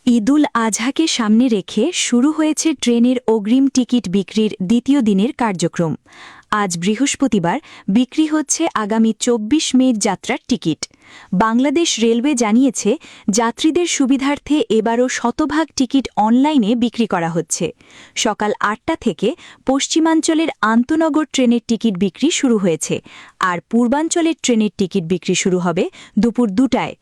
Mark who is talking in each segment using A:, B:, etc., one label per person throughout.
A: ঈদুল আজহাকে সামনে রেখে শুরু হয়েছে ট্রেনের অগ্রিম টিকিট বিক্রির দ্বিতীয় দিনের কার্যক্রম। আজ বৃহস্পতিবার বিক্রি হচ্ছে আগামী ২৪ মে যাত্রার টিকিট। বাংলাদেশ রেলওয়ে জানিয়েছে, যাত্রীদের সুবিধার্থে এবারও শতভাগ টিকিট অনলাইনে বিক্রি করা হচ্ছে। সকাল ৮টা থেকে পশ্চিমাঞ্চলের আন্তনগর ট্রেনের টিকিট বিক্রি শুরু হয়েছে, আর পূর্বাঞ্চলের ট্রেনের টিকিট বিক্রি শুরু হবে দুপুর ২টায়।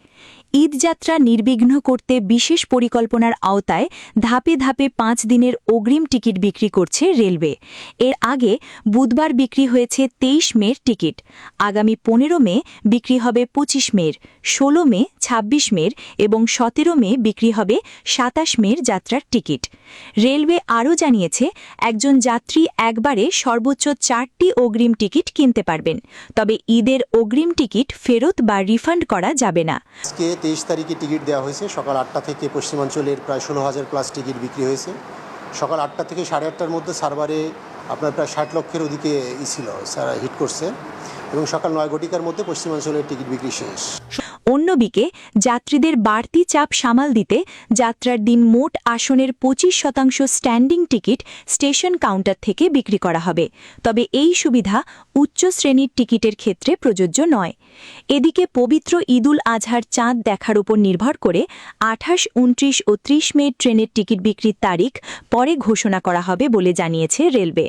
A: ঈদযাত্রা নির্বিঘ্ন করতে বিশেষ পরিকল্পনার আওতায় ধাপে ধাপে ৫ দিনের অগ্রিম টিকিট বিক্রি করছে রেলওয়ে। এর আগে বুধবার বিক্রি হয়েছে ২৩ মের টিকিট। আগামী ১৫ মে বিক্রি হবে ২৫ মের, ১৬ মে ২৬ মের এবং ১৭ মে বিক্রি হবে ২৭ মের যাত্রার টিকিট। রেলওয়ে আরও জানিয়েছে, একজন যাত্রী একবারে সর্বোচ্চ ৪টি অগ্রিম টিকিট কিনতে পারবেন, তবে ঈদের অগ্রিম টিকিট ফেরত বা রিফান্ড করা যাবে না।
B: আজকে ২৩ তারিখে টিকিট দেওয়া হয়েছে। সকাল ৮টা থেকে পশ্চিমাঞ্চলের প্রায় ১৬,০০০ প্লাস টিকিট বিক্রি হয়েছে। সকাল ৮টা থেকে ৮:৩০টার মধ্যে সার্ভারে আপনার প্রায় ৬০ লক্ষের ওদিকে ছিল, হিট করছে, এবং সকাল ৯ ঘটিকার মধ্যে পশ্চিমাঞ্চলের টিকিট বিক্রি শেষ।
A: অন্যদিকে যাত্রীদের বাড়তি চাপ সামাল দিতে যাত্রার দিন মোট আসনের ২৫% স্ট্যান্ডিং টিকিট স্টেশন কাউন্টার থেকে বিক্রি করা হবে, তবে এই সুবিধা উচ্চ শ্রেণীর টিকিটের ক্ষেত্রে প্রযোজ্য নয়। এদিকে পবিত্র ঈদুল আজহার চাঁদ দেখার উপর নির্ভর করে ২৮, ২৯ ও ৩০ মে ট্রেনের টিকিট বিক্রির তারিখ পরে ঘোষণা করা হবে বলে জানিয়েছে রেলওয়ে।